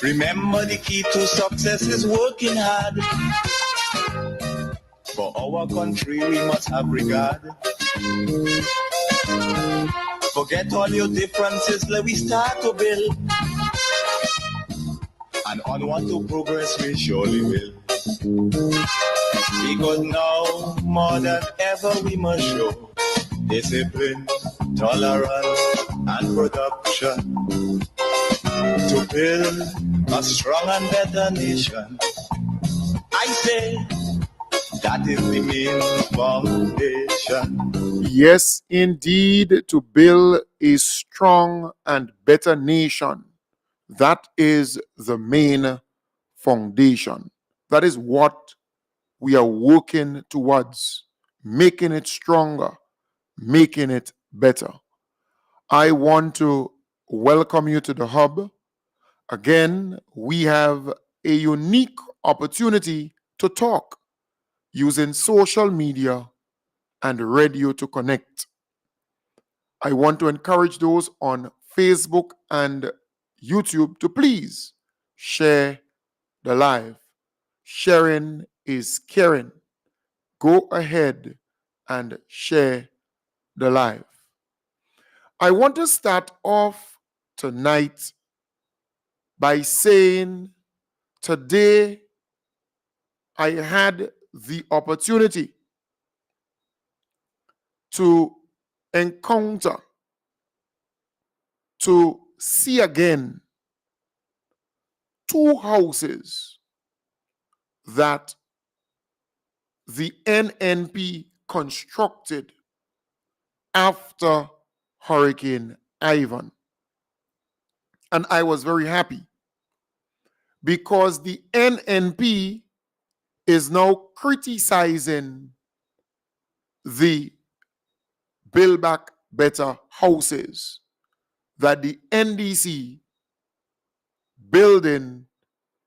Remember, the key to success is working hard. For our country, we must have regard. Forget all your differences, let we start to build. And onward to progress we surely will. Because now, more than ever, we must show discipline, tolerance, and production to build a strong and better nation. I say that is the main foundation. Yes, indeed, to build a strong and better nation. That is the main foundation. That is what we are working towards, making it stronger, making it better. I want to welcome you to the hub. Again, we have a unique opportunity to talk using social media and radio to connect. I want to encourage those on Facebook and YouTube to please share the live. Sharing is caring. Go ahead and share the live. I want to start off tonight by saying today I had the opportunity to encounter, to see again two houses that the NNP constructed after Hurricane Ivan. And I was very happy because the NNP is now criticizing the Build Back Better houses that the NDC building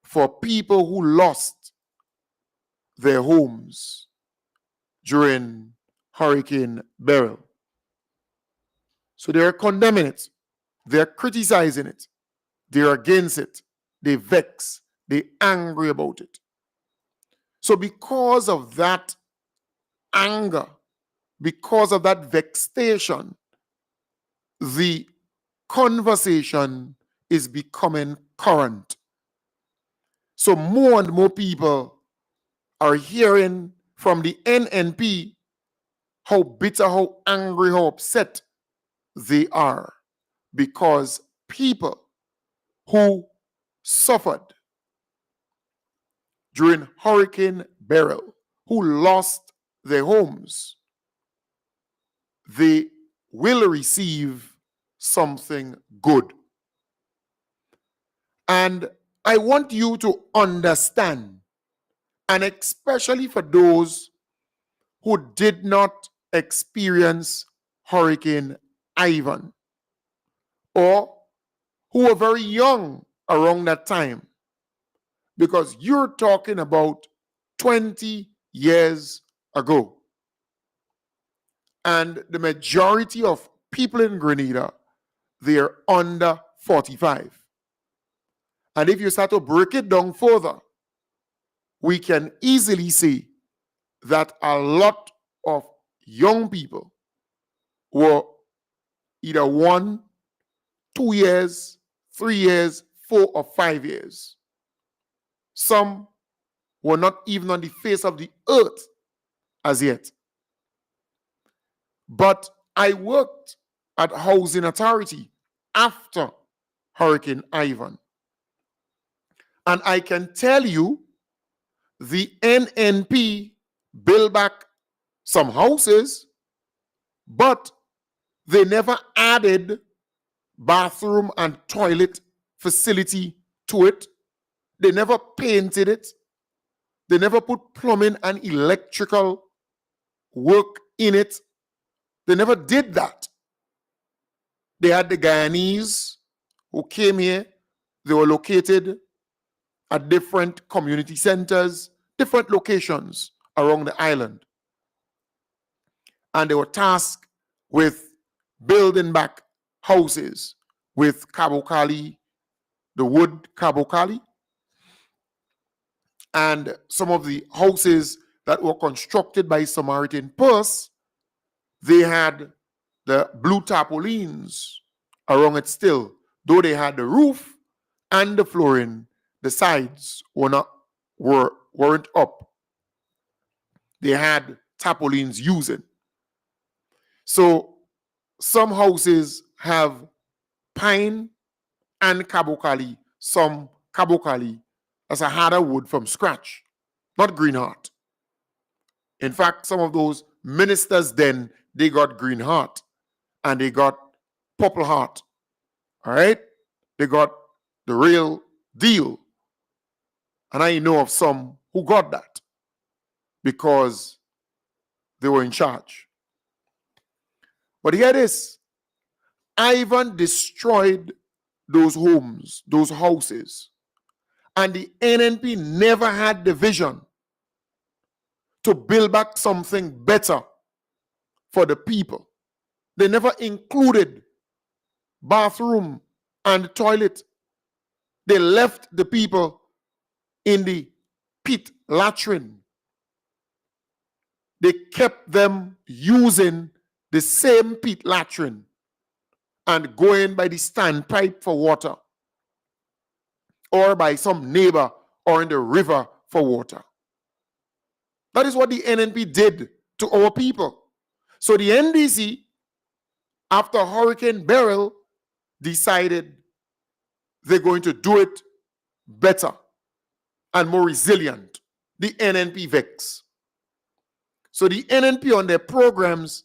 for people who lost their homes during Hurricane Beryl. So they are condemning it. They are criticizing it. They are against it. They vex. They angry about it. So because of that anger, because of that vexation, the conversation is becoming current. So more and more people are hearing from the NNP how bitter, how angry, how upset they are because people who suffered during Hurricane Beryl, who lost their homes, they will receive something good. And I want you to understand, and especially for those who did not experience Hurricane Ivan or who were very young around that time, because you're talking about 20 years ago. And the majority of people in Grenada, they're under 45. And if you start to break it down further, we can easily see that a lot of young people were either 1, 2 years, 3 years, 4 or 5 years. Some were not even on the face of the earth as yet. But I worked at Housing Authority after Hurricane Ivan. And I can tell you the NNP built back some houses, but they never added bathroom and toilet facility to it. They never painted it. They never put plumbing and electrical work in it. They never did that. They had the Guyanese who came here. They were located at different community centers, different locations around the island. And they were tasked with building back houses with kabokali, the wood kabokali. And some of the houses that were constructed by Samaritan Purse, they had the blue tarpaulins around it still, though they had the roof and the flooring, the sides weren't up. They had tarpaulins using. So some houses have pine and kabokali, some kabokali as a harder wood from scratch, not green heart. In fact, some of those ministers then, they got green heart and they got purple heart. All right? They got the real deal. And I know of some who got that because they were in charge. But hear this. Ivan destroyed those homes, those houses. And the NNP never had the vision to build back something better for the people. They never included bathroom and toilet. They left the people in the pit latrine. They kept them using the same pit latrine and going by the standpipe for water, or by some neighbor or in the river for water. That is what the NNP did to our people. So the NDC, after Hurricane Beryl, decided they're going to do it better and more resilient. The NNP VEX. So the NNP on their programs,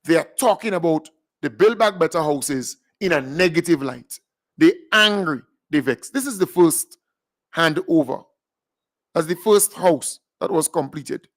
they are talking about the Build Back Better houses in a negative light. They're angry, they vex. This is the first handover. That's the first house that was completed.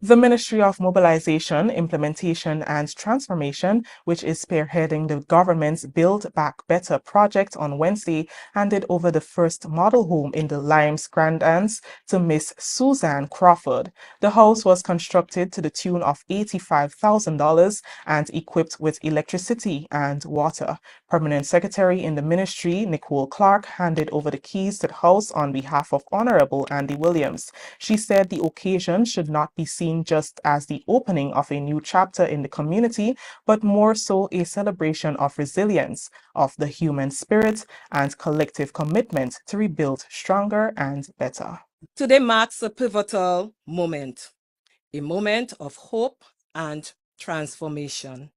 The Ministry of Mobilization, Implementation and Transformation, which is spearheading the government's Build Back Better project, on Wednesday handed over the first model home in the Limes Grandans to Miss Suzanne Crawford. The house was constructed to the tune of $85,000 and equipped with electricity and water. Permanent Secretary in the ministry, Nicole Clark, handed over the keys to the house on behalf of Honorable Andy Williams. She said the occasion should not be seen just as the opening of a new chapter in the community, but more so a celebration of resilience, of the human spirit, and collective commitment to rebuild stronger and better. Today marks a pivotal moment, a moment of hope and transformation.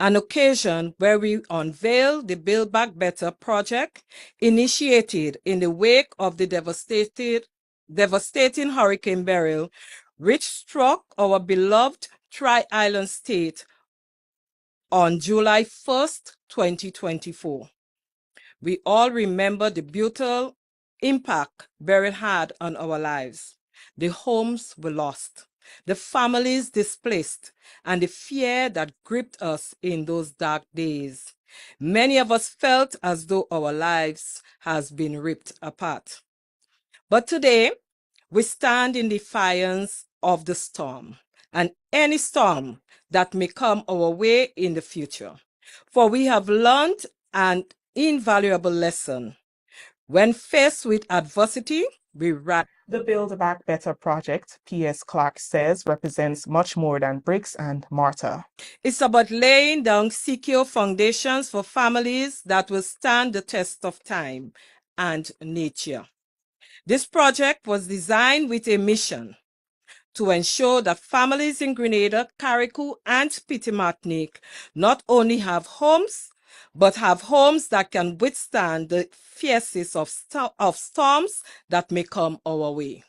An occasion where we unveil the Build Back Better project initiated in the wake of the devastating Hurricane Beryl, which struck our beloved Tri-Island state on July 1st, 2024. We all remember the brutal impact Beryl had on our lives. The homes were lost, the families displaced, and the fear that gripped us in those dark days. Many of us felt as though our lives has been ripped apart. But today, we stand in defiance of the storm and any storm that may come our way in the future. For we have learned an invaluable lesson. When faced with adversity, we rise. The Build Back Better project, P.S. Clark says, represents much more than bricks and mortar. It's about laying down secure foundations for families that will stand the test of time and nature. This project was designed with a mission to ensure that families in Grenada, Carriacou, and Petit Martinique not only have homes, but have homes that can withstand the fiercest of storms that may come our way.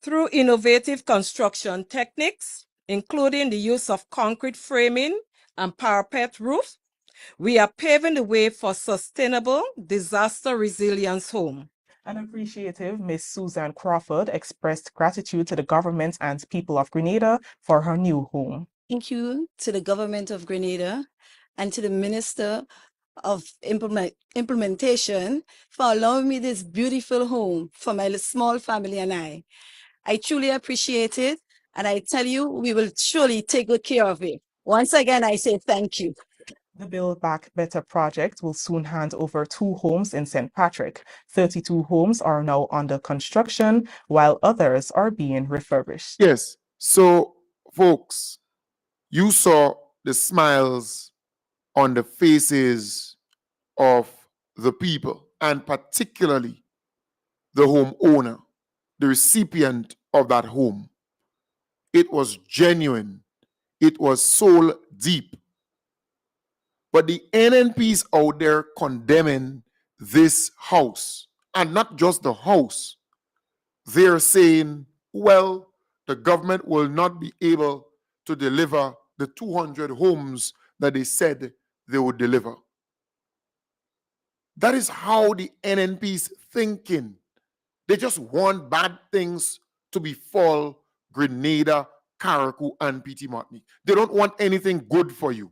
Through innovative construction techniques, including the use of concrete framing and parapet roofs, we are paving the way for sustainable disaster resilience home. An appreciative Miss Suzanne Crawford expressed gratitude to the government and people of Grenada for her new home. Thank you to the government of Grenada and to the Minister of Implementation for allowing me this beautiful home for my small family and I. I truly appreciate it, and I tell you, we will surely take good care of it. Once again, I say thank you. The Build Back Better project will soon hand over 2 homes in St. Patrick. 32 homes are now under construction, while others are being refurbished. Yes. So, folks, you saw the smiles on the faces of the people, and particularly the homeowner, the recipient of that home. It was genuine. It was soul deep. But the NNPs out there condemning this house, and not just the house. They're saying, well, the government will not be able to deliver the 200 homes that they said they would deliver. That is how the NNP's thinking. They just want bad things to befall Grenada, Carriacou, and PT Martinique. They don't want anything good for you.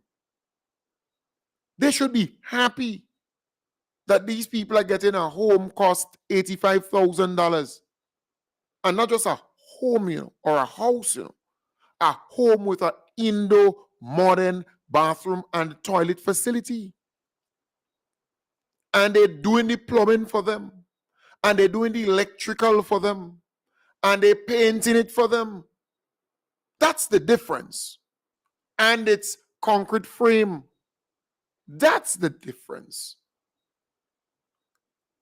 They should be happy that these people are getting a home cost $85,000. And not just a home, or a house, a home with an Indo-modern bathroom and toilet facility. And they're doing the plumbing for them. And they're doing the electrical for them. And they're painting it for them. That's the difference. And it's concrete frame. That's the difference.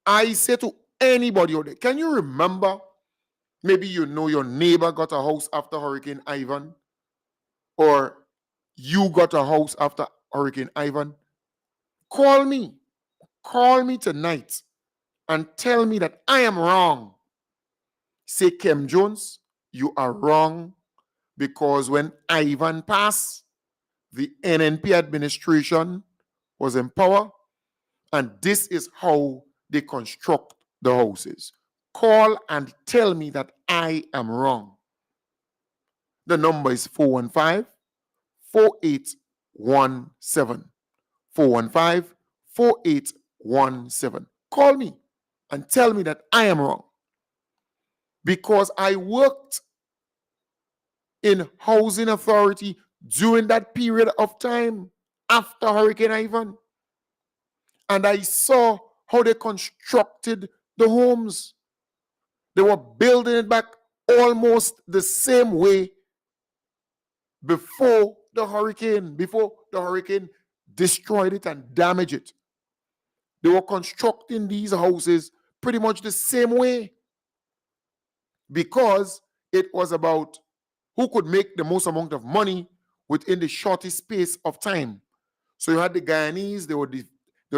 I say to anybody out there, can you remember, maybe you know your neighbor got a house after Hurricane Ivan, or you got a house after Hurricane Ivan? Call me tonight and tell me that I am wrong. Say, Kem Jones, you are wrong, because when Ivan passed, the NNP administration was in power, and this is how they construct the houses. Call and tell me that I am wrong. The number is 415-4817. 415-4817. Call me and tell me that I am wrong. Because I worked in housing authority during that period of time after Hurricane Ivan. And I saw how they constructed the homes. They were building it back almost the same way before the hurricane destroyed it and damaged it. They were constructing these houses pretty much the same way, because it was about who could make the most amount of money within the shortest space of time. So you had the Guyanese, they were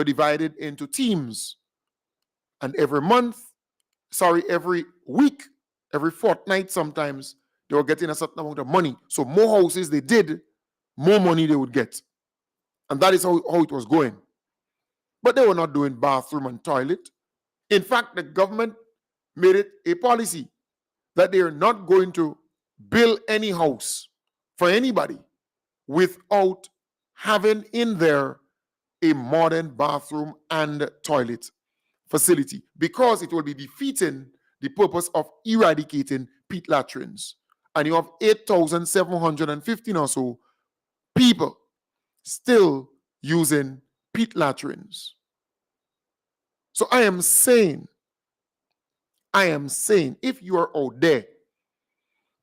divided into teams. And every week, every fortnight sometimes, they were getting a certain amount of money. So more houses they did, more money they would get. And that is how it was going. But they were not doing bathroom and toilet. In fact, the government made it a policy that they are not going to build any house for anybody without having in there a modern bathroom and toilet facility, because it will be defeating the purpose of eradicating pit latrines. And you have 8,715 or so people still using pit latrines. So I am saying, if you are out there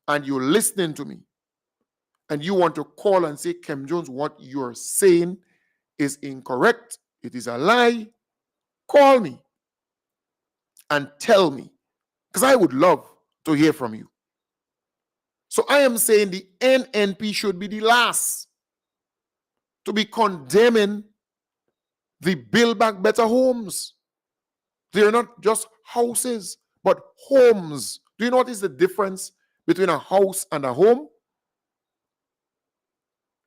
and you're listening to me and you want to call and say, Kem Jones, what you're saying is incorrect, it is a lie, call me and tell me, because I would love to hear from you. So I am saying the NNP should be the last to be condemning the Build Back Better homes. They are not just houses, but homes. Do you know what is the difference between a house and a home?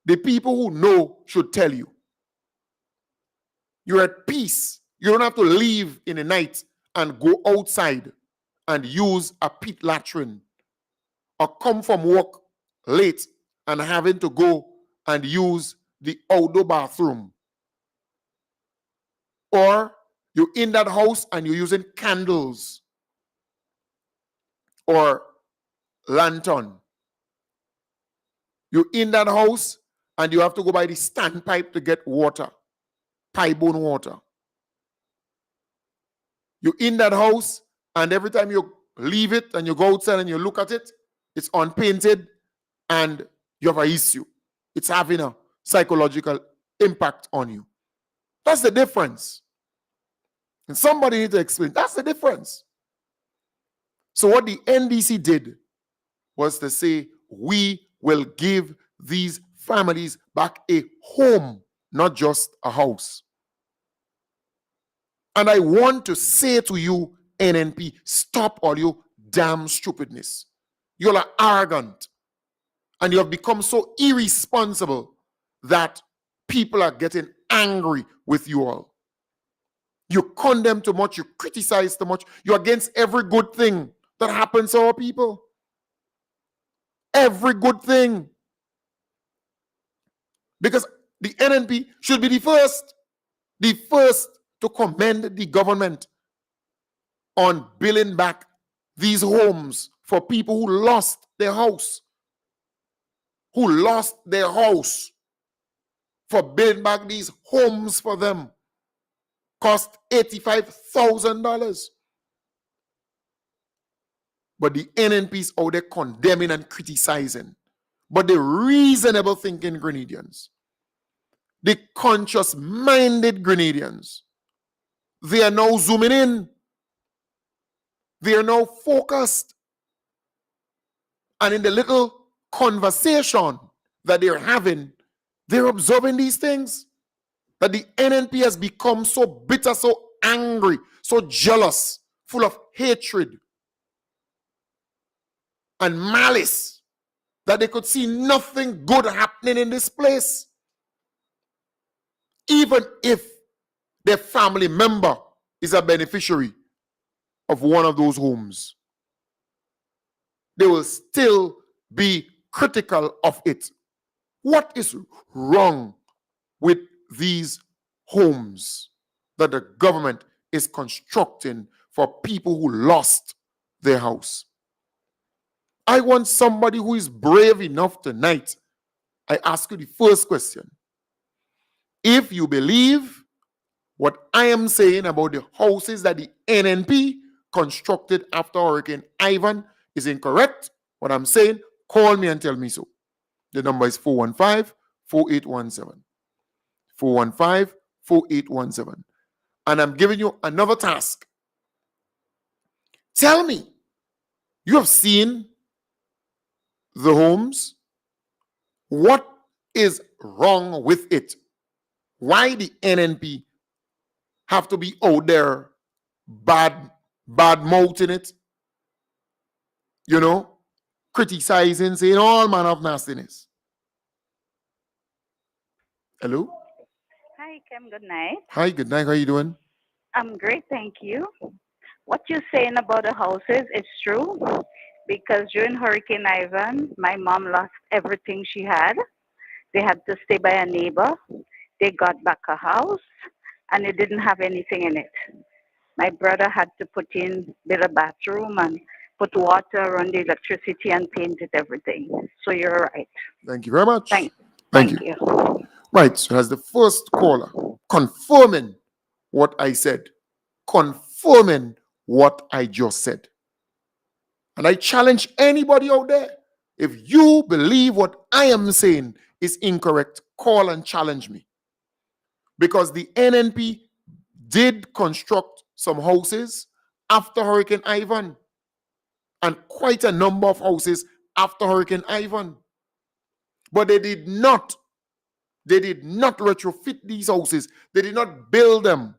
The people who know should tell you. You're at peace. You don't have to leave in the night and go outside and use a pit latrine, or come from work late and having to go and use the outdoor bathroom. Or you're in that house and you're using candles or lantern. You're in that house and you have to go by the standpipe to get water, pipe-borne water. You're in that house and every time you leave it and you go outside and you look at it, it's unpainted and you have an issue. It's having a psychological impact on you. That's the difference. And somebody needs to explain. That's the difference. So what the NDC did was to say, we will give these families back a home, not just a house. And I want to say to you, NNP, stop all your damn stupidness. You all are arrogant. And you have become so irresponsible that people are getting angry with you all. You condemn too much, you criticize too much, you're against every good thing that happens to our people. Every good thing. Because the NNP should be the first to commend the government on billing back these homes for people who lost their house. For billing back these homes for them. Cost $85,000. But the NNPs out there condemning and criticizing. But the reasonable thinking Grenadians, the conscious-minded Grenadians, they are now zooming in. They are now focused. And in the little conversation that they're having, they're observing these things. That the NNP has become so bitter, so angry, so jealous, full of hatred and malice that they could see nothing good happening in this place. Even if their family member is a beneficiary of one of those homes, they will still be critical of it. What is wrong with these homes that the government is constructing for people who lost their house? I want somebody who is brave enough tonight. I ask you the first question. If you believe what I am saying about the houses that the NNP constructed after Hurricane Ivan is incorrect, what I'm saying, call me and tell me so. The number is 415-4817. 415-4817. And I'm giving you another task. Tell me, you have seen the homes. What is wrong with it? Why the NNP have to be out there bad mouthing it? You know, criticizing, saying all manner of nastiness. Hello? Hi, Kim. Good night. Hi, good night. How are you doing? I'm great, thank you. What you're saying about the houses is true because during Hurricane Ivan, my mom lost everything she had. They had to stay by a neighbor. They got back a house and it didn't have anything in it. My brother had to build a bathroom and put water, run the electricity and paint it, everything. So you're right. Thank you very much. Thank you. you. Right, so as the first caller, confirming what I said, confirming what I just said. And I challenge anybody out there, if you believe what I am saying is incorrect, call and challenge me. Because the NNP did construct some houses after Hurricane Ivan, and quite a number of houses after Hurricane Ivan. But they did not retrofit these houses. They did not build them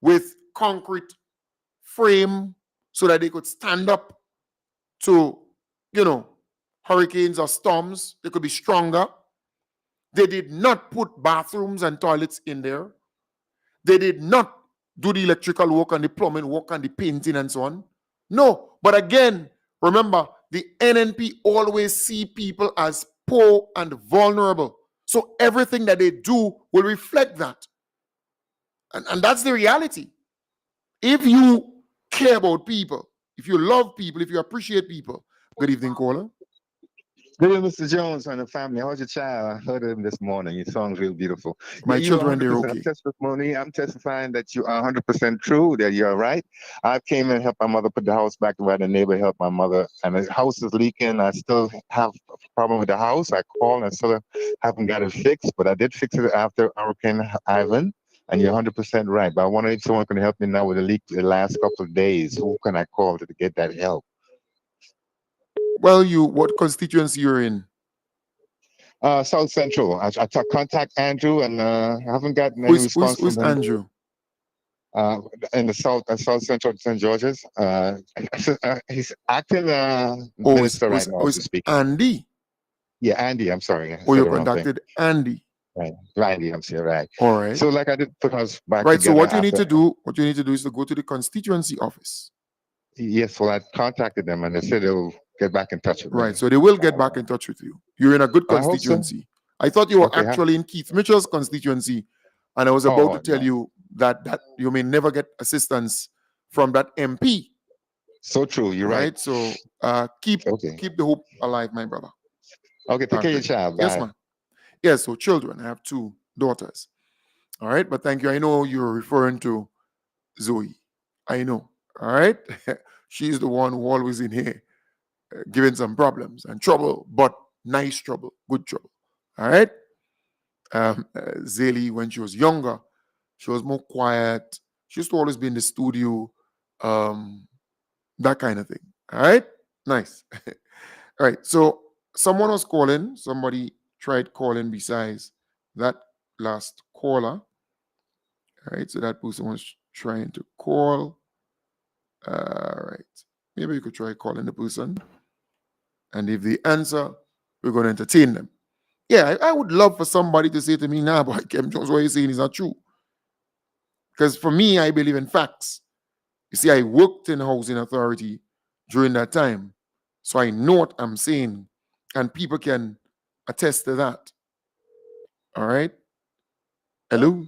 with concrete frame so that they could stand up to, hurricanes or storms. They could be stronger. They did not put bathrooms and toilets in there. They did not do the electrical work and the plumbing work and the painting and so on. No, but again, remember, the NNP always see people as poor and vulnerable. So everything that they do will reflect that. And that's the reality. If you care about people, if you love people, if you appreciate people. Good evening, caller. Good evening, Mr. Jones and the family. How's your child? I heard him this morning. He sounds real beautiful. My You are children, they're 100% okay. testimony. I'm testifying that you are 100% true, that you're right. I came and helped my mother put the house back where the neighbor helped my mother, and the house is leaking. I still have a problem with the house. I called and still haven't got it fixed, but I did fix it after Hurricane Ivan. And you're 100% right. But I wonder if someone can help me now with the leak the last couple of days. Who can I call to get that help? Well, what constituency you're in? South Central. I contact Andrew and I haven't gotten any response Who's from him. Andrew? In the South Central St. George's. He's acting Oh, minister right now, it's to speak. Andy? Yeah, Andy. I'm sorry. Oh, you contacted Andy. Right, Randy. I'm sorry. Right. All right. So, like I did put us back right. together. So what you need to do is to go to the constituency office. Yes. Well, I contacted them and they said they'll get back in touch with me. Right. So they will get back in touch with you. You're in a good I hope so. constituency. I thought you were Okay, actually in Keith Mitchell's constituency, and I was about to tell you that you may never get assistance from that MP. So true. You're right. So keep the hope alive, my brother. Okay. Take care of your child. Bye. Yes, ma'am. Yes. So children. I have 2 daughters. All right. But thank you. I know you're referring to Zoe. I know. All right. She's the one who always in here giving some problems and trouble, but nice trouble, good trouble. All right. Zeli, when she was younger, she was more quiet. She used to always be in the studio, that kind of thing. All right. Nice. All right. So someone was calling. Somebody tried calling besides that last caller. All right. So that person was trying to call. All right. Maybe you could try calling the person. And if they answer, we're going to entertain them. Yeah, I would love for somebody to say to me, nah, boy, Kim Jones, what you're saying is not true. Because for me, I believe in facts. You see, I worked in housing authority during that time. So I know what I'm saying. And people can attest to that. All right? Hello?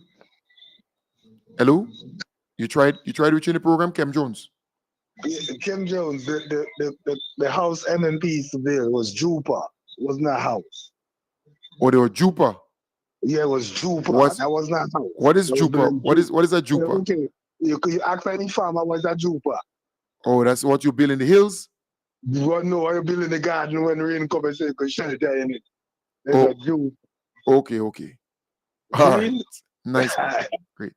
Hello? You tried reaching the program, Kim Jones? Yeah, Kim Jones, the house MNP Seville was Jupa, was not house. Or they were Jupa? Yeah, it was Jupa. That was not house. What is Jupa? What is a Jupa? Okay, you ask any farmer what's a Jupa. Oh, that's what you build in the hills? You know, you build in the garden when rain comes and say you can shut it down in it. There's a Jupa. Okay. All right. Nice. Great.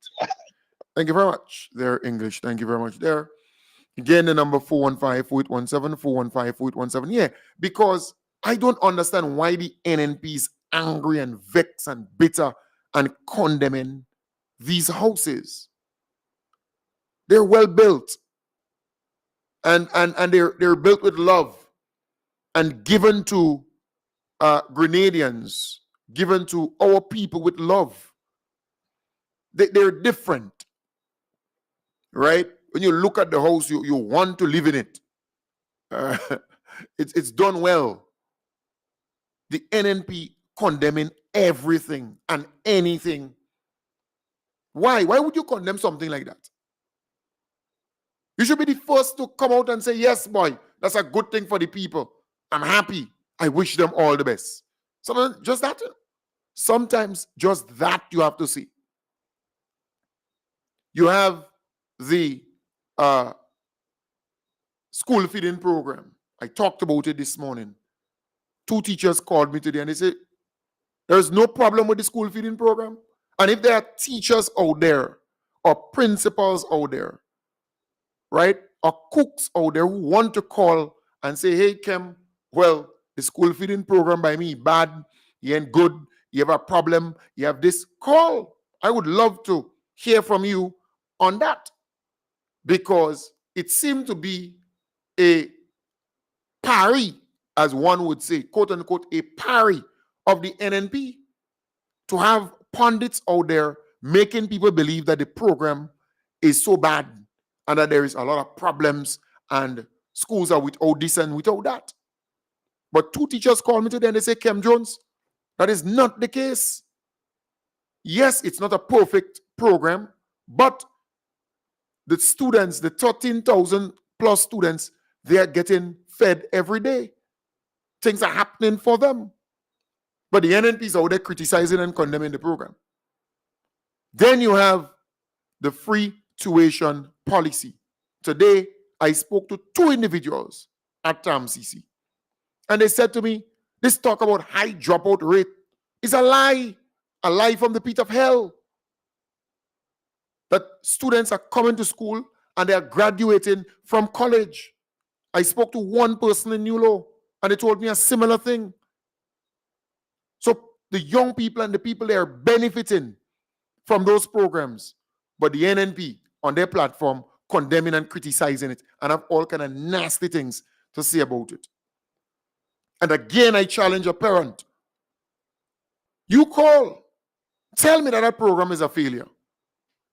Thank you very much. There, English. Thank you very much there. Again, the number 415-4817, 415-4817. Yeah, because I don't understand why the NNP is angry and vexed and bitter and condemning these houses. They're well built. And they're built with love and given to Grenadians, given to our people with love. They're different. Right? When you look at the house, you want to live in it. It's done well. The NNP condemning everything and anything. Why? Why would you condemn something like that? You should be the first to come out and say, yes, boy, that's a good thing for the people. I'm happy. I wish them all the best. Sometimes just that. Sometimes just that you have to see. You have the school feeding program. I talked about it this morning. 2 teachers called me today and they said, there's no problem with the school feeding program. And if there are teachers out there or principals out there, right, or cooks out there who want to call and say, hey, Kim, well, the school feeding program by me, bad, you ain't good, you have a problem, you have this, call. I would love to hear from you on that because it seemed to be a parry, as one would say, quote unquote, a parry of the NNP to have pundits out there making people believe that the program is so bad and that there is a lot of problems and schools are without this and without that. But 2 teachers called me today and they say, Kim Jones, That is not the case. Yes, it's not a perfect program, but the students, the 13,000 plus students, they are getting fed every day. Things are happening for them. But the NNP is out there criticizing and condemning the program. Then you have the free tuition policy. Today, I spoke to 2 individuals at TAMCC. And they said to me, this talk about high dropout rate is a lie from the pit of hell. That students are coming to school and they are graduating from college. I spoke to one person in New Law and they told me a similar thing. So the young people and the people they are benefiting from those programs, but the NNP on their platform condemning and criticizing it and have all kind of nasty things to say about it. And again, I challenge a parent. You call, tell me that that program is a failure.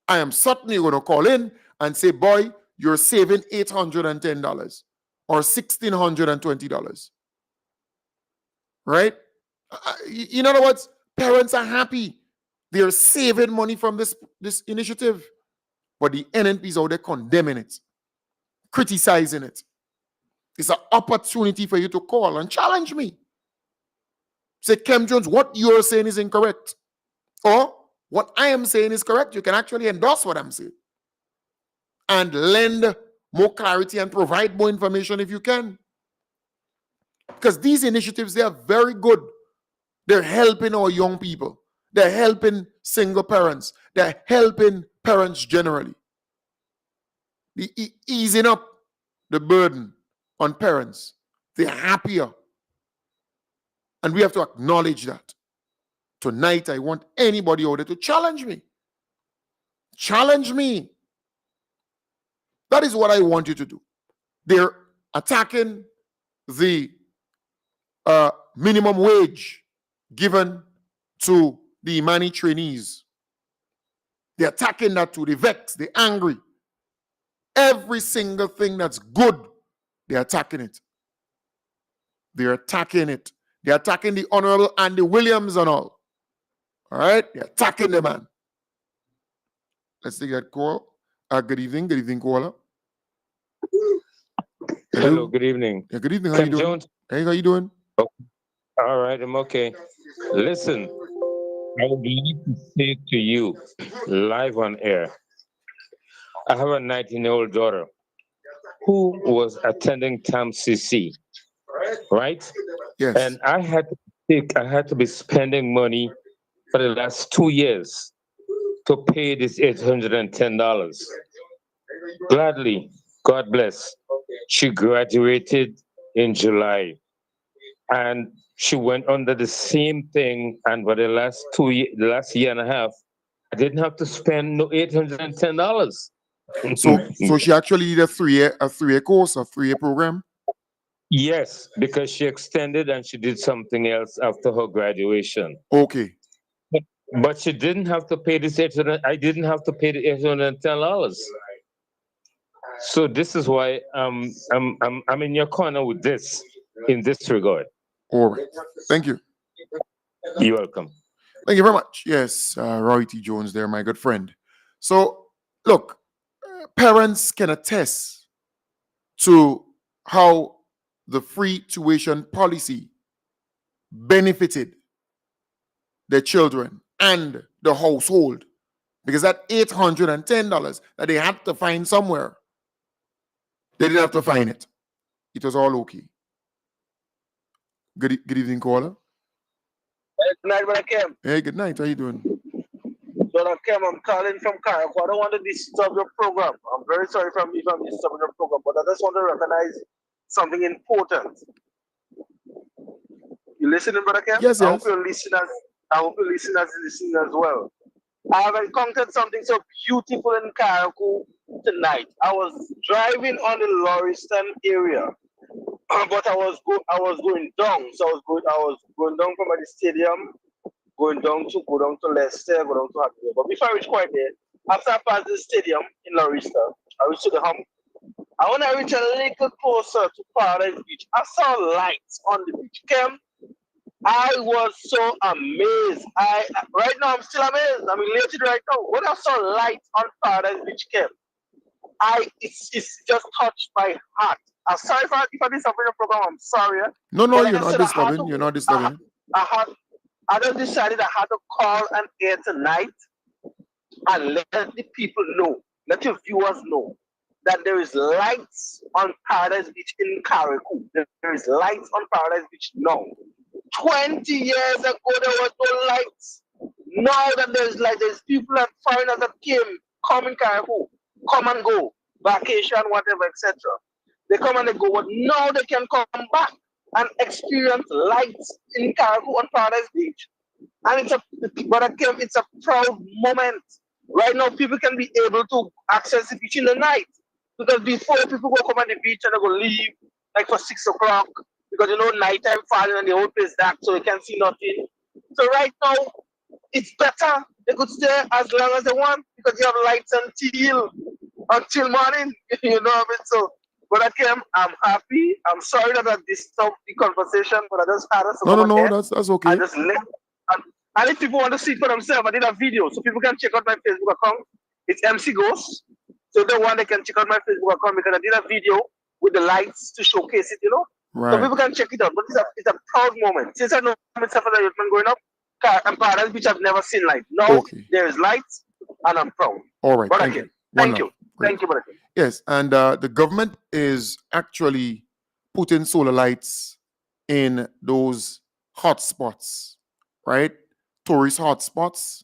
I am certainly going to call in and say, boy, you're saving $810 or $1,620. Right? In other words, parents are happy. They're saving money from this initiative. But the NNP is out there condemning it, criticizing it. It's an opportunity for you to call and challenge me. Say, Kem Jones, what you're saying is incorrect. Or what I am saying is correct. You can actually endorse what I'm saying. And lend more clarity and provide more information if you can. Because these initiatives, they are very good. They're helping our young people. They're helping single parents. They're helping parents generally. Easing up the burden on parents. They're happier. And we have to acknowledge that. Tonight, I want anybody out there to challenge me. Challenge me. That is what I want you to do. They're attacking the minimum wage given to the Imani trainees. They're attacking that too. They're vexed. They're angry. Every single thing that's good, they're attacking it. They're attacking it. They're attacking the Honorable Andy Williams and all. All right? They're attacking the man. Let's take that call. Good evening. Good evening, caller. Hello, good evening. Yeah, good evening. How you doing? Jones. Hey, how you doing? Oh, all right, I'm okay. Listen, I would like to say to you, live on air, I have a 19-year-old daughter who was attending TAMCC, right? Yes. And I had to be spending money for the last 2 years to pay this $810. Gladly, God bless. She graduated in July, and she went under the same thing. And for the last the last year and a half, I didn't have to spend no $810. So she actually did a 3-year course, a 3-year program. Yes, because she extended and she did something else after her graduation. Okay. But she didn't have to pay this I didn't have to pay the $810. So this is why I'm in your corner with this, in this regard. All right. Thank you. You're welcome. Thank you very much. Yes, Roy T. Jones there, my good friend. So, look, parents can attest to how the free tuition policy benefited their children and the household, because that $810 that they had to find somewhere, they didn't have to find it. It was all okay. Good evening, caller. Hey, good night, Brother Kem. Hey, good night. How you doing? Brother Kem, I'm calling from Carriacou. I don't want to disturb your program. I'm very sorry if I'm disturbing your program, but I just want to recognize something important. You listening, Brother Kem? Yes, I yes. hope your listeners listen as well. I have encountered something so beautiful in Carriacou tonight. I was driving on the Lauriston area, but I was going down. So I was going down from the stadium, go down to Leicester, go down to Hackney. But before I reach quite there, after I passed the stadium in Lauriston, I reached to the hump. And when I reached a little closer to Paradise Beach, I saw lights on the beach. Kem, I was so amazed. Right now I'm still amazed. I'm elated right now. When I saw lights on Paradise Beach camp, it's just touched my heart. I'm sorry if I disappoint the program. I'm sorry, No, no, but you're like I not said, disturbing. You're not disturbing. I just decided I had to call and air tonight and let the people know, let your viewers know that there is lights on Paradise Beach in Carriacou. There is lights on Paradise Beach now. 20 years ago, there was no lights. Now that there's light, there's people and foreigners that came, come in Carriacou, come and go, vacation, whatever, etc. They come and they go, but now they can come back and experience lights in Carriacou on Paradise Beach. And it's a proud moment. Right now, people can be able to access the beach in the night. Because before, people go come on the beach and they go leave like for 6 o'clock. Because nighttime falling and the whole place dark, so they can't see nothing. So right now, it's better. They could stay as long as they want because you have lights until morning. You know what I mean? So, but again, I'm happy. I'm sorry that I disturbed the conversation, but I just had us to No, come no, on no, here. that's I okay. just left. And if people want to see it for themselves, I did a video, so people can check out my Facebook account. It's MC Ghost. So if they want, they can check out my Facebook account because I did a video with the lights to showcase it, So Right. people can check it out. But it's a proud moment. Since I know myself as a youth man growing up, and Paradise Beach I've never seen light. Now Okay. there is lights, and I'm proud. All right. Brother Thank Kim, you. One thank love. you. Great. Thank you, Brother Kim. Yes, and the government is actually putting solar lights in those hotspots, right? Tourist hotspots,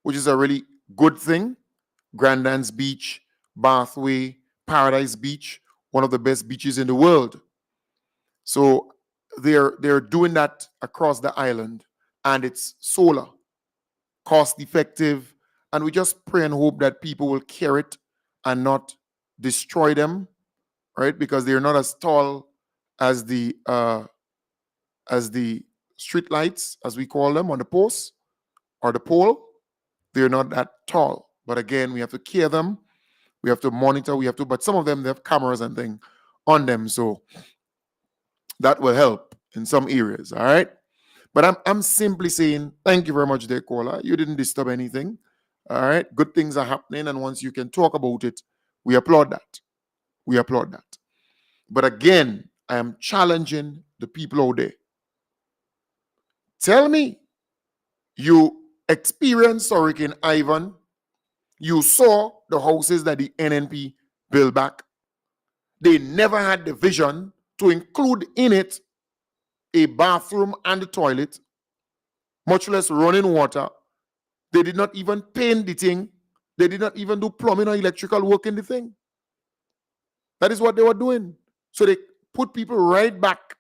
which is a really good thing. Grandans Beach, Bathway, Paradise Beach, one of the best beaches in the world. So they're doing that across the island, and it's solar, cost effective, and we just pray and hope that people will care it and not destroy them, right? Because they're not as tall as the street lights, as we call them, on the post or the pole. They're not that tall, but again, we have to care them. We have to monitor. But some of them they have cameras and things on them, so that will help in some areas. All right. But I'm simply saying thank you very much, dear caller. You didn't disturb anything. All right. Good things are happening, and once you can talk about it, we applaud that. We applaud that. But again, I am challenging the people out there. Tell me, you experienced Hurricane Ivan. You saw the houses that the NNP built back. They never had the vision to include in it a bathroom and a toilet, much less running water. They did not even paint the thing. They did not even do plumbing or electrical work in the thing. That is what they were doing. So they put people right back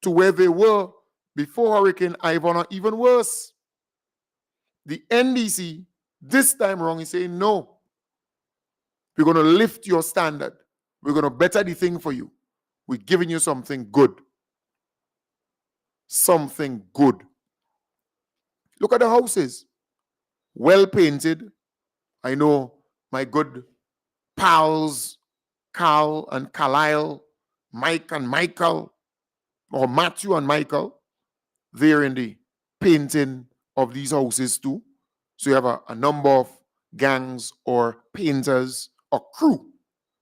to where they were before Hurricane Ivan, or even worse. The NDC, this time around, is saying, no, we're going to lift your standard. We're going to better the thing for you. We're giving you something good. Something good. Look at the houses. Well painted. I know my good pals, Carl and Carlisle, Mike and Michael, or Matthew and Michael, they're in the painting of these houses too. So you have a number of gangs or painters or crew.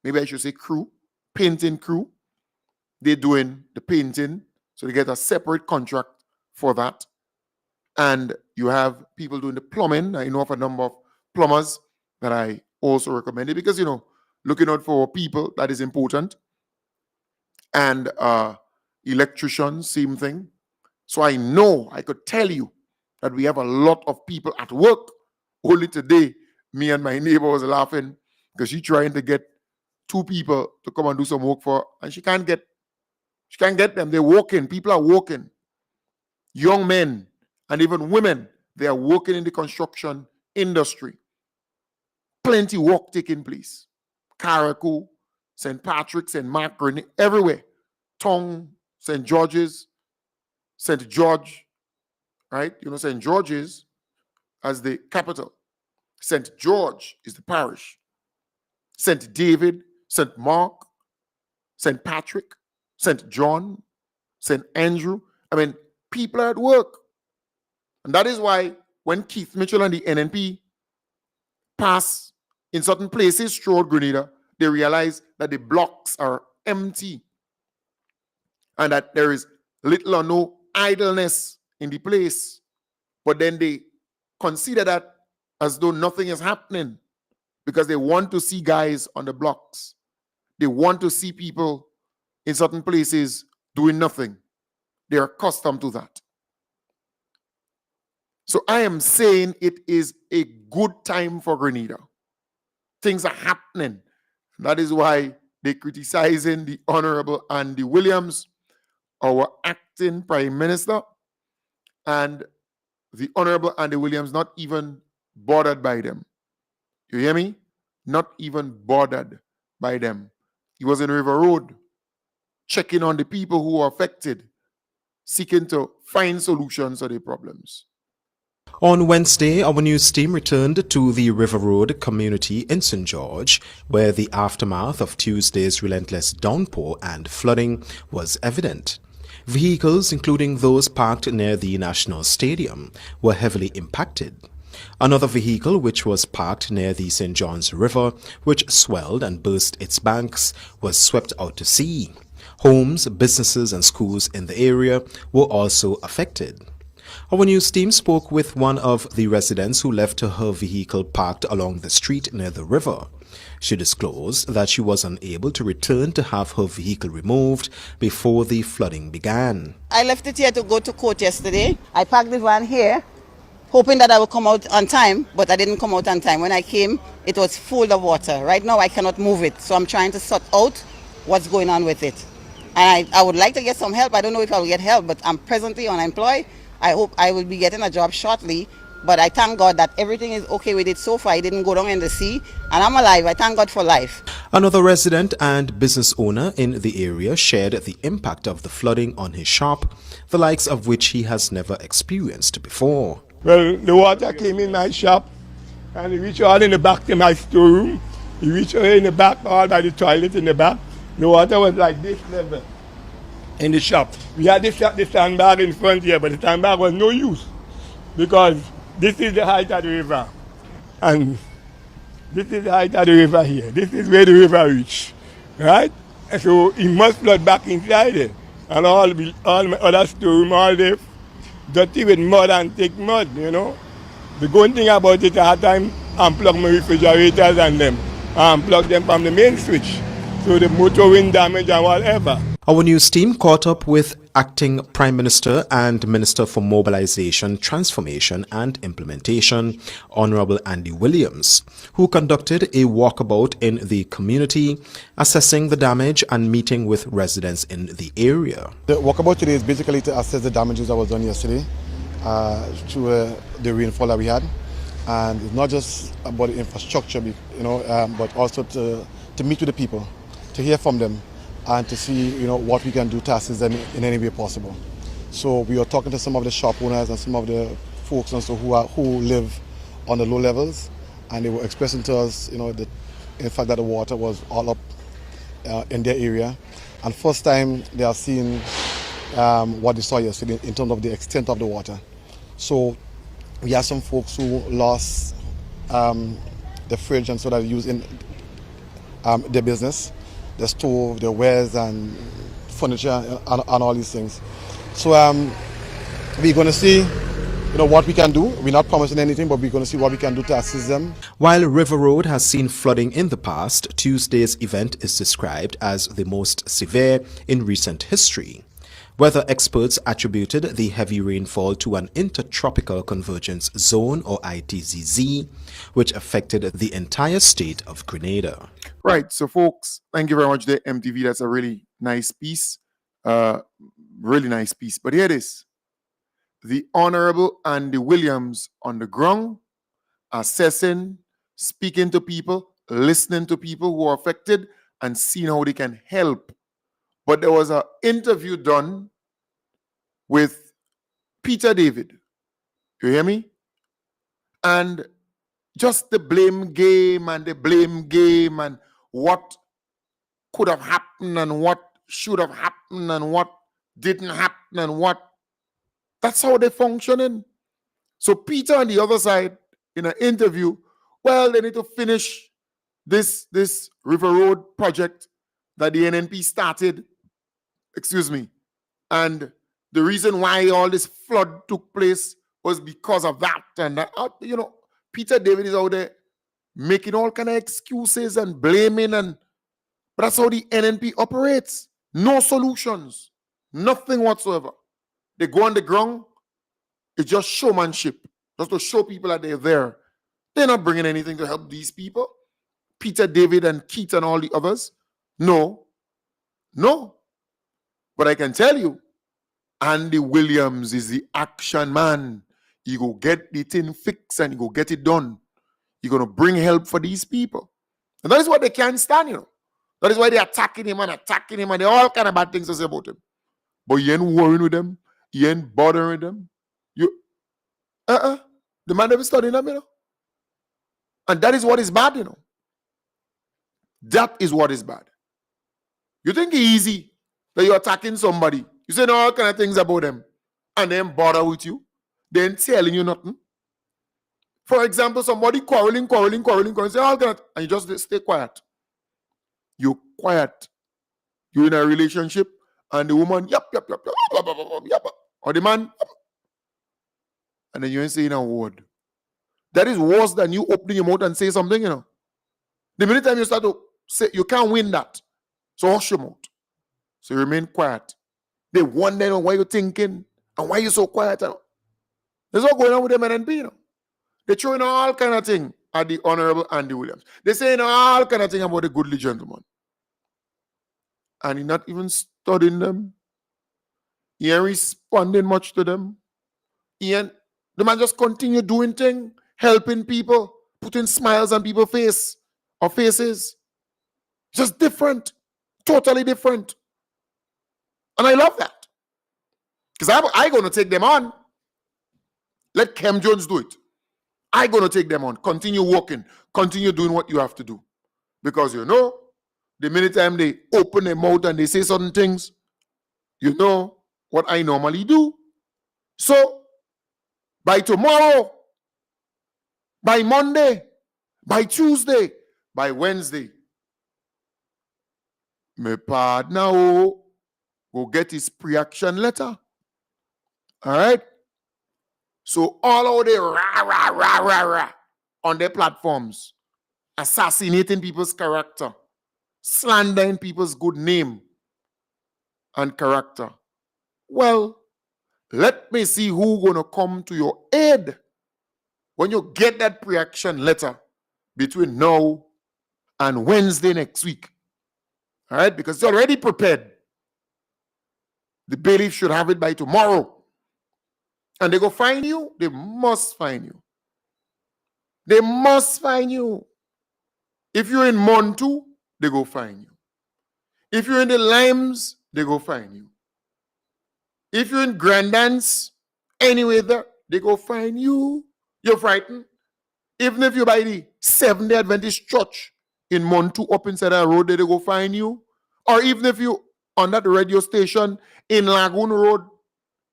Maybe I should say crew, painting crew. They're doing the painting. So they get a separate contract for that. And you have people doing the plumbing. I know of a number of plumbers that I also recommended because, looking out for people, that is important. And electricians, same thing. So I could tell you that we have a lot of people at work. Only today, me and my neighbor was laughing because she's trying to get 2 people to come and do some work for her, and she can't get them. They're working. People are working. Young men and even women, they are working in the construction industry. Plenty work taking place. Carriacou, St. Patrick's, St. Mark, everywhere. Tongue, St. George's, St. George, right? St. George's as the capital. St. George is the parish. St. David, St. Mark, St. Patrick, St. John, St. Andrew, I mean, people are at work. And that is why when Keith Mitchell and the NNP pass in certain places throughout Grenada, they realize that the blocks are empty and that there is little or no idleness in the place. But then they consider that as though nothing is happening because they want to see guys on the blocks. They want to see people in certain places doing nothing. They're accustomed to that. So I am saying it is a good time for Grenada. Things are happening. That is why they're criticizing the Honorable Andy Williams, our acting Prime Minister, and the Honorable Andy Williams not even bothered by them. You hear me? Not even bothered by them. He was in River Road, checking on the people who are affected, seeking to find solutions to their problems. On Wednesday, our news team returned to the River Road community in St. George, where the aftermath of Tuesday's relentless downpour and flooding was evident. Vehicles, including those parked near the National Stadium, were heavily impacted. Another vehicle, which was parked near the St. John's River, which swelled and burst its banks, was swept out to sea. Homes, businesses and schools in the area were also affected. Our news team spoke with one of the residents who left her vehicle parked along the street near the river. She disclosed that she was unable to return to have her vehicle removed before the flooding began. I left it here to go to court yesterday. I parked the van here, hoping that I would come out on time, but I didn't come out on time. When I came, it was full of water. Right now, I cannot move it, so I'm trying to sort out what's going on with it. And I would like to get some help. I don't know if I will get help, but I'm presently unemployed. I hope I will be getting a job shortly, but I thank God that everything is okay with it so far. It didn't go down in the sea, and I'm alive. I thank God for life. Another resident and business owner in the area shared the impact of the flooding on his shop, the likes of which he has never experienced before. Well, the water came in my shop, and it reached all in the back to my storeroom. It reached all in the back, all by the toilet in the back. The water was like this level in the shop. We had the sandbag in front here, but the sandbag was no use because this is the height of the river. And this is the height of the river here. This is where the river reaches, right? And so it must flood back inside it. And all my other storeroom, all the dirty with mud and thick mud, you know. The good thing about it, at time, unplug my refrigerators and them. Unplug them from the main switch. So the motor wind damage and whatever. Our news team caught up with Acting Prime Minister and Minister for Mobilization, Transformation and Implementation, Honorable Andy Williams, who conducted a walkabout in the community, assessing the damage and meeting with residents in the area. The walkabout today is basically to assess the damages that was done yesterday through the rainfall that we had. And it's not just about the infrastructure, but also to meet with the people, to hear from them, and to see what we can do to assist them in any way possible. So we are talking to some of the shop owners and some of the folks and so who live on the low levels, and they were expressing to us in fact that the water was all up in their area, and first time they have seen what they saw yesterday in terms of the extent of the water. So we have some folks who lost the fridge and so that they use in their business, the stove, the wares and furniture and all these things. So we're going to see what we can do. We're not promising anything, but we're going to see what we can do to assist them. While River Road has seen flooding in the past, Tuesday's event is described as the most severe in recent history. Weather experts attributed the heavy rainfall to an intertropical convergence zone, or ITZZ, which affected the entire state of Grenada. Right, so folks, thank you very much there, MTV. That's a really nice piece. Really nice piece. But here it is. The Honorable Andy Williams on the ground, assessing, speaking to people, listening to people who are affected, and seeing how they can help. But there was an interview done with Peter David. You hear me? And just the blame game and what could have happened and what should have happened and what didn't happen and what That's how they're functioning. So Peter on the other side, in an interview, well, they need to finish this River Road project that the NNP started, and the reason why all this flood took place was because of that. And that, Peter David is out there making all kind of excuses and blaming, but that's how the NNP operates. No solutions, nothing whatsoever. They go on the ground, it's just showmanship, just to show people that they're there. They're not bringing anything to help these people. Peter David and Keith and all the others. No. But I can tell you, Andy Williams is the action man. He go get the thing fixed and he go get it done. He's going to bring help for these people. And that is what they can't stand, That is why they're attacking him and they all kind of bad things to say about him. But you ain't worrying with them. You ain't bothering them. The man never studied them, And that is what is bad, That is what is bad. You think it's easy that you're attacking somebody. You say all kind of things about them. And then bother with you. They ain't telling you nothing. For example, somebody quarreling, say all kind of, and you just stay quiet. You're quiet. You're in a relationship, and the woman, yap, or the man, and then you ain't saying a word. That is worse than you opening your mouth and say something, The minute time you start to say, you can't win that. So hush your mouth. So you remain quiet. They wonder why you're thinking and why you're so quiet. There's what's going on with them NNP, They're throwing all kind of thing at the Honorable Andy Williams. They're saying all kind of thing about the goodly gentleman. And he's not even studying them. He ain't responding much to them. The man just continue doing things, helping people, putting smiles on people's faces. Just different. Totally different. And I love that. Because I'm going to take them on. Let Kem Jones do it. I'm going to take them on. Continue working. Continue doing what you have to do. Because the minute time they open their mouth and they say certain things, you know what I normally do. So, by tomorrow, by Monday, by Tuesday, by Wednesday, my partner go get his pre-action letter. All right? So all of the rah on their platforms, assassinating people's character, slandering people's good name and character. Well, let me see who's going to come to your aid when you get that pre-action letter between now and Wednesday next week. All right? Because it's already prepared. The bailiff should have it by tomorrow. And they go find you. They must find you. They must find you. If you're in Montu, they go find you. If you're in the Limes, they go find you. If you're in Grandance, anywhere there, they go find you. You're frightened. Even if you're by the Seventh-day Adventist Church in Montu up inside that road, they go find you. Or even if you on that radio station in Lagoon Road.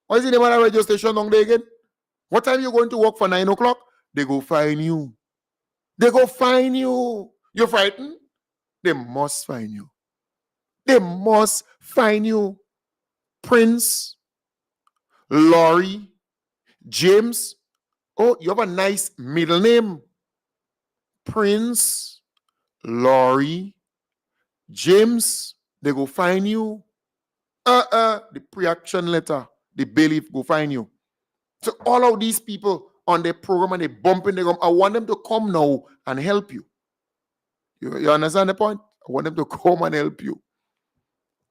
What is the name of that radio station down there again? What time you going to work for 9 o'clock? They go find you. They go find you. You're frightened? They must find you. They must find you. Prince, Laurie, James. Oh, you have a nice middle name. Prince, Laurie, James. They go find you. The pre-action letter. The bailiff go find you. So all of these people on their program and they bumping the gum, I want them to come now and help you. You understand the point? I want them to come and help you.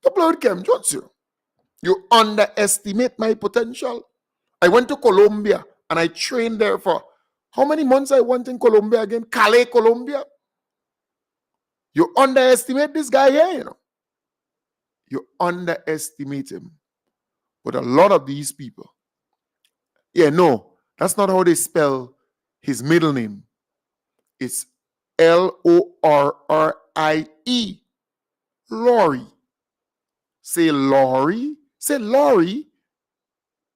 The blood Kem Jones, you underestimate my potential. I went to Colombia and I trained there for how many months I went in Colombia again? Calais, Colombia. You underestimate this guy here, You underestimate him. But a lot of these people, no, that's not how they spell his middle name. It's L-O-R-R-I-E. Laurie. Say Laurie. Say Laurie.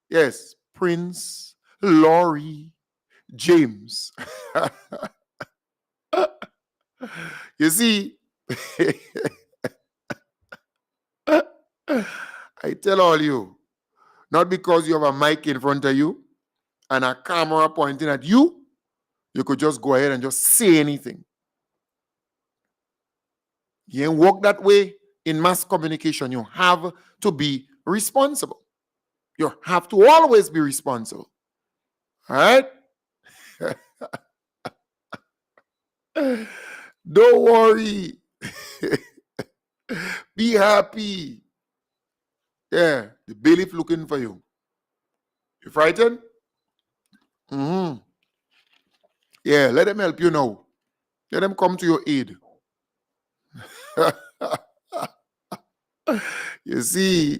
Yes. Prince, Laurie, James. You see, I tell all you, not because you have a mic in front of you and a camera pointing at you, you could just go ahead and just say anything. You ain't work that way in mass communication. You have to be responsible. You have to always be responsible. All right? Don't worry. Be happy. Yeah, the bailiff looking for you. You frightened? Mm-hmm. Yeah, let them help you now. Let them come to your aid. You see,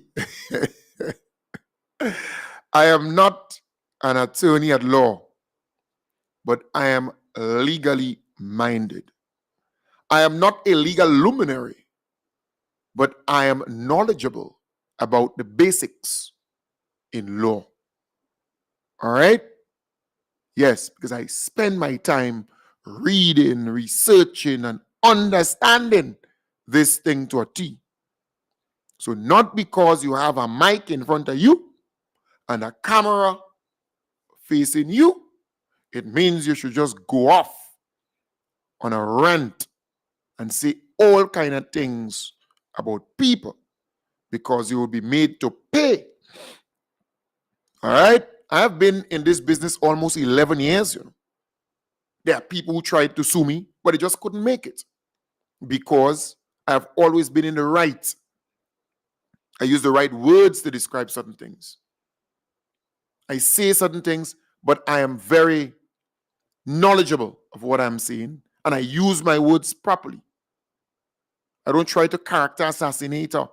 I am not an attorney at law, but I am legally minded. I am not a legal luminary, but I am knowledgeable about the basics in law. All right? Yes, because I spend my time reading, researching, and understanding this thing to a T. So not because you have a mic in front of you and a camera facing you, it means you should just go off on a rant and say all kind of things about people because you will be made to pay. All right? I've been in this business almost 11 years. There are people who tried to sue me, but they just couldn't make it because I've always been in the right. I use the right words to describe certain things. I say certain things, but I am very knowledgeable of what I'm saying, and I use my words properly. I don't try to character assassinate or,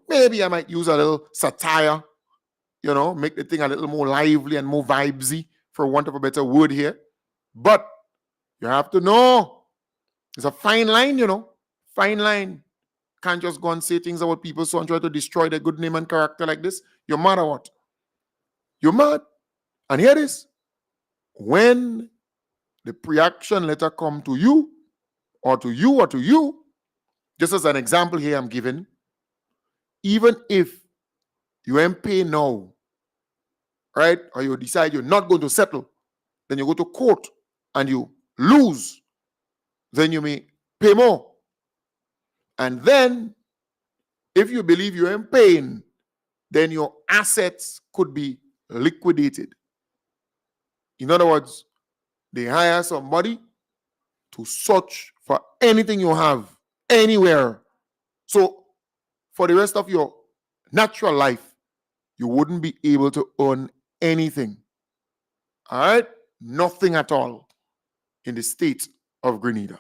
maybe I might use a little satire, make the thing a little more lively and more vibesy, for want of a better word here. But you have to know, it's a fine line, fine line. Can't just go and say things about people so and try to destroy their good name and character like this. You're mad or what? You're mad. And here it is. When the pre-action letter come to you, or to you, or to you, just as an example here I'm giving, even if you ain't pay now, right, or you decide you're not going to settle, then you go to court and you lose, then you may pay more. And then, if you believe you ain't paying, then your assets could be liquidated. In other words, they hire somebody to search for anything you have, anywhere. So, for the rest of your natural life, you wouldn't be able to earn anything. All right? Nothing at all in the state of Grenada.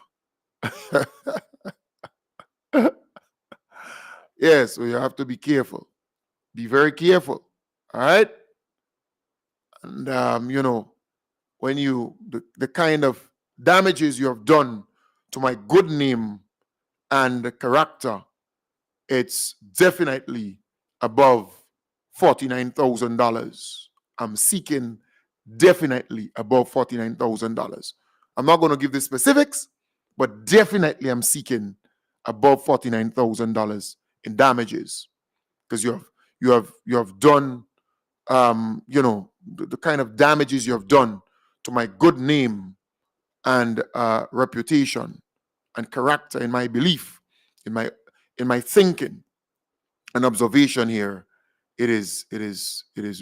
Yes, so you have to be careful. Be very careful. All right? And, when the kind of damages you have done to my good name and character, it's definitely above $49,000. I'm seeking definitely above $49,000. I'm not going to give the specifics, but definitely I'm seeking above $49,000 in damages because you have done the kind of damages you have done to my good name and reputation and character, in my belief, in my thinking and observation here. It is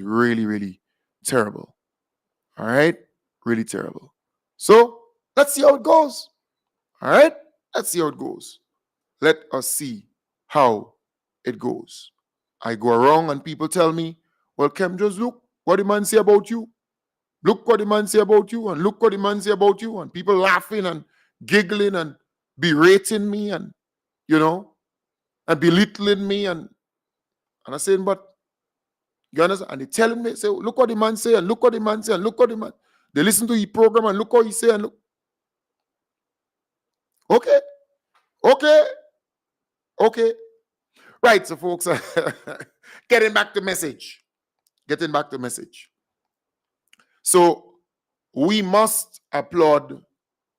really, really terrible. All right? Really terrible. So let's see how it goes. All right? Let's see how it goes. Let us see how it goes. I go around and people tell me, well, Kem, just look what the man say about you. Look what the man say about you, and look what the man say about you. And people laughing and giggling and berating me and, and belittling me. And I'm saying, but you understand? And they telling me, say, look what the man say, and look what the man say, and look what the man. They listen to his program and look what he say, and look. Okay. Right, so folks, getting back to message. Getting back to the message. So we must applaud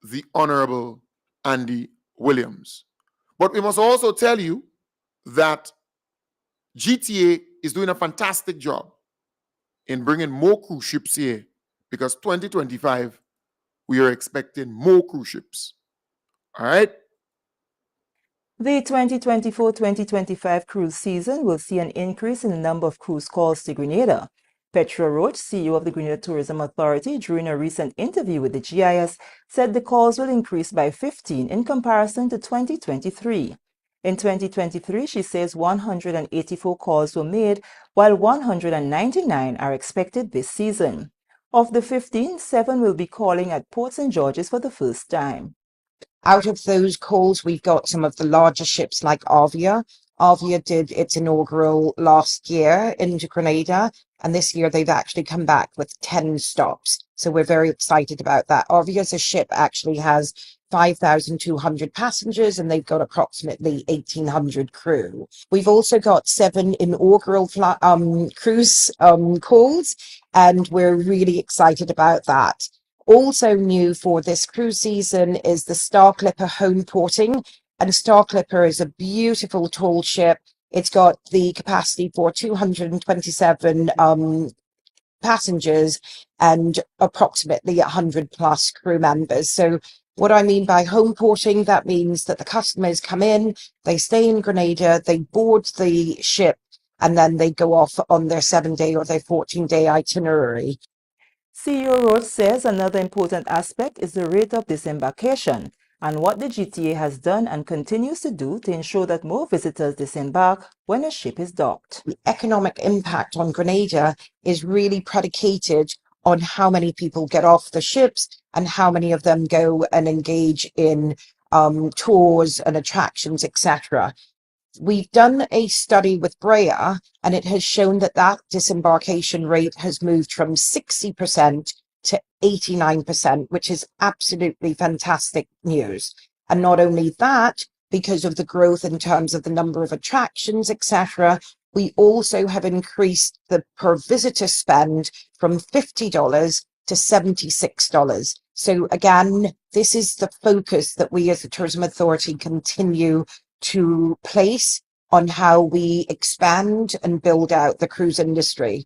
the Honorable Andy Williams. But we must also tell you that GTA is doing a fantastic job in bringing more cruise ships here, because 2025, we are expecting more cruise ships. All right? The 2024-2025 cruise season will see an increase in the number of cruise calls to Grenada. Petra Roach, CEO of the Grenada Tourism Authority, during a recent interview with the GIS, said the calls will increase by 15 in comparison to 2023. In 2023, she says 184 calls were made, while 199 are expected this season. Of the 15, 7 will be calling at Port St. George's for the first time. Out of those calls, we've got some of the larger ships like Arvia. Arvia did its inaugural last year into Grenada, and this year they've actually come back with 10 stops. So we're very excited about that. Arvia's a ship actually has 5,200 passengers, and they've got approximately 1,800 crew. We've also got 7 inaugural cruise calls, and we're really excited about that. Also new for this cruise season is the Star Clipper home porting. And Star Clipper is a beautiful tall ship. It's got the capacity for 227 passengers and approximately 100 plus crew members. So what I mean by home porting, that means that the customers come in, they stay in Grenada, they board the ship, and then they go off on their 7-day or their 14-day itinerary. CEO Roach says another important aspect is the rate of disembarkation and what the GTA has done and continues to do to ensure that more visitors disembark when a ship is docked. The economic impact on Grenada is really predicated on how many people get off the ships and how many of them go and engage in tours and attractions, etc. We've done a study with Brea, and it has shown that that disembarkation rate has moved from 60% to 89%, which is absolutely fantastic news. And not only that, because of the growth in terms of the number of attractions, etc., we also have increased the per visitor spend from $50 to $76. So again, this is the focus that we as the Tourism Authority continue to place on how we expand and build out the cruise industry.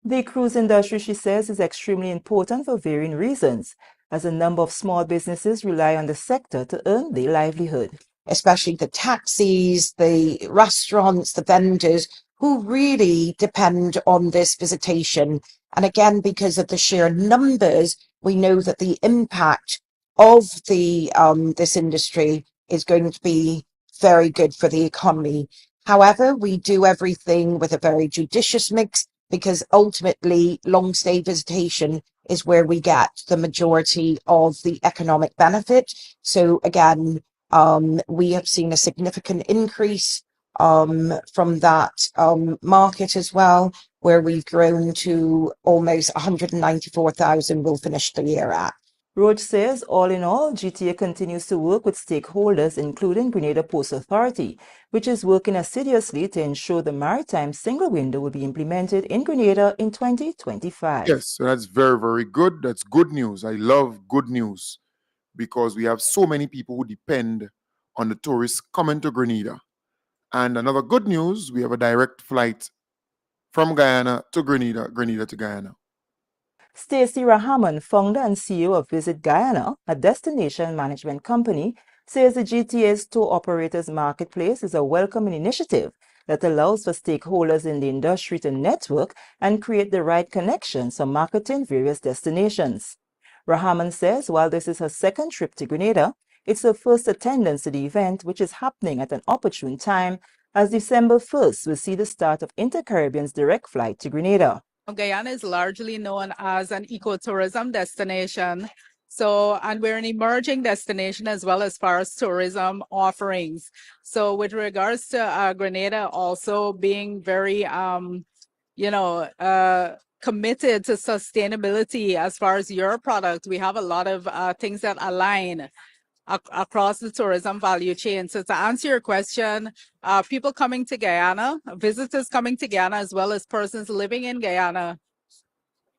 The cruise industry, she says, is extremely important for varying reasons, as a number of small businesses rely on the sector to earn their livelihood. Especially the taxis, the restaurants, the vendors, who really depend on this visitation. And again, because of the sheer numbers, we know that the impact of the this industry is going to be very good for the economy. However, we do everything with a very judicious mix, because ultimately long stay visitation is where we get the majority of the economic benefit. So again, we have seen a significant increase from that market as well, where we've grown to almost 194,000 we'll finish the year at. Roach says, all in all, GTA continues to work with stakeholders, including Grenada Ports Authority, which is working assiduously to ensure the maritime single window will be implemented in Grenada in 2025. Yes, so that's very, very good. That's good news. I love good news, because we have so many people who depend on the tourists coming to Grenada. And another good news, we have a direct flight from Guyana to Grenada, Grenada to Guyana. Stacey Rahaman, founder and CEO of Visit Guyana, a destination management company, says the GTA's tour operators marketplace is a welcoming initiative that allows for stakeholders in the industry to network and create the right connections for marketing various destinations. Rahaman says while this is her second trip to Grenada, it's her first attendance to the event, which is happening at an opportune time, as December 1st will see the start of Inter-Caribbean's direct flight to Grenada. Guyana is largely known as an ecotourism destination. So, and we're an emerging destination as well as far as tourism offerings. So with regards to Grenada also being very, committed to sustainability as far as your product, we have a lot of things that align. across the tourism value chain. So to answer your question, people coming to Guyana, visitors coming to Guyana, as well as persons living in Guyana,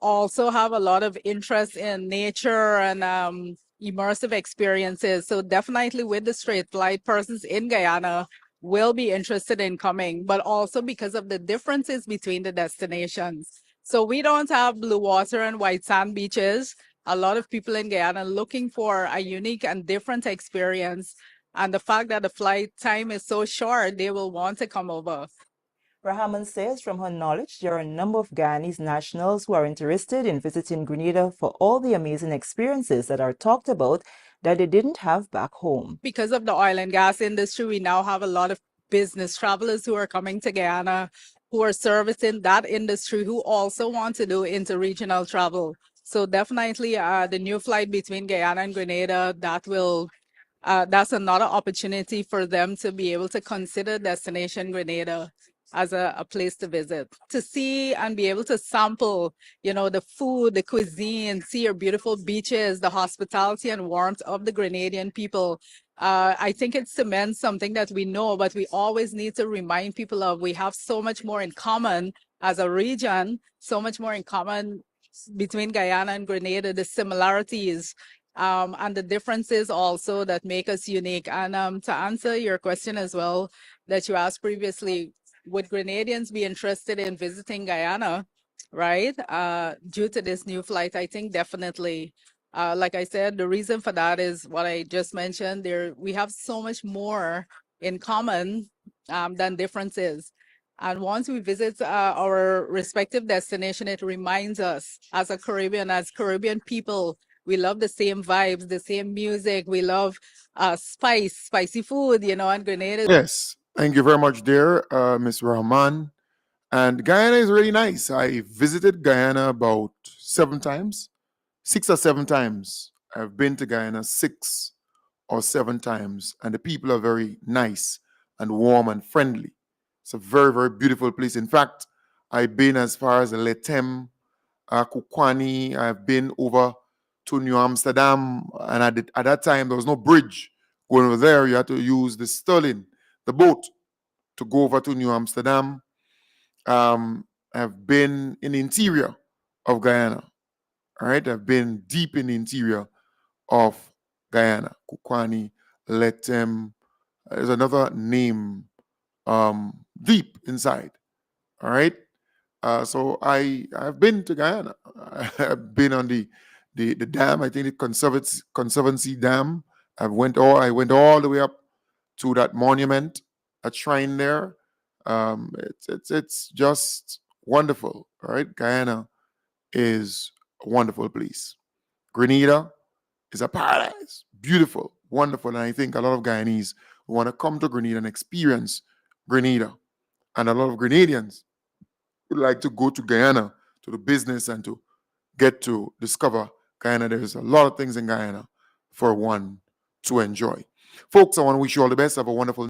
also have a lot of interest in nature and immersive experiences. So definitely with the straight flight, persons in Guyana will be interested in coming, but also because of the differences between the destinations. So we don't have blue water and white sand beaches. A lot of people in Guyana looking for a unique and different experience. And the fact that the flight time is so short, they will want to come over. Rahaman says from her knowledge, there are a number of Guyanese nationals who are interested in visiting Grenada for all the amazing experiences that are talked about that they didn't have back home. Because of the oil and gas industry, we now have a lot of business travelers who are coming to Guyana, who are servicing that industry, who also want to do interregional travel. So definitely the new flight between Guyana and Grenada, that's another opportunity for them to be able to consider destination Grenada as a place to visit, to see and be able to sample, the food, the cuisine, see your beautiful beaches, the hospitality and warmth of the Grenadian people. I think it cements something that we know, but we always need to remind people of. We have so much more in common as a region, so much more in common between Guyana and Grenada, the similarities and the differences also that make us unique. And to answer your question as well that you asked previously, would Grenadians be interested in visiting Guyana, right? Due to this new flight, I think definitely. Like I said, the reason for that is what I just mentioned. We have so much more in common than differences. And once we visit our respective destination, it reminds us as Caribbean people, we love the same vibes, the same music. We love spicy food, and Grenada. Yes, thank you very much, dear Ms. Rahman. And Guyana is really nice. I visited Guyana about 7 times, 6 or 7 times. I've been to Guyana 6 or 7 times, and the people are very nice and warm and friendly. It's a very, very beautiful place. In fact, I've been as far as Letem, Kukwani. I've been over to New Amsterdam, and at that time, there was no bridge going over there. You had to use the Sterling, the boat, to go over to New Amsterdam. I've been in the interior of Guyana. All right, I've been deep in the interior of Guyana, Kukwani, Letem. There's another name, deep inside. All right. So I've been to Guyana. I've been on the dam. I think the Conservancy Dam. I went all the way up to that monument, a shrine there. It's just wonderful. All right, Guyana is a wonderful place. Grenada is a paradise, beautiful, wonderful, and I think a lot of Guyanese want to come to Grenada and experience Grenada, and a lot of Grenadians would like to go to Guyana to do business and to get to discover Guyana. There's a lot of things in Guyana for one to enjoy. Folks, I want to wish you all the best. Have a wonderful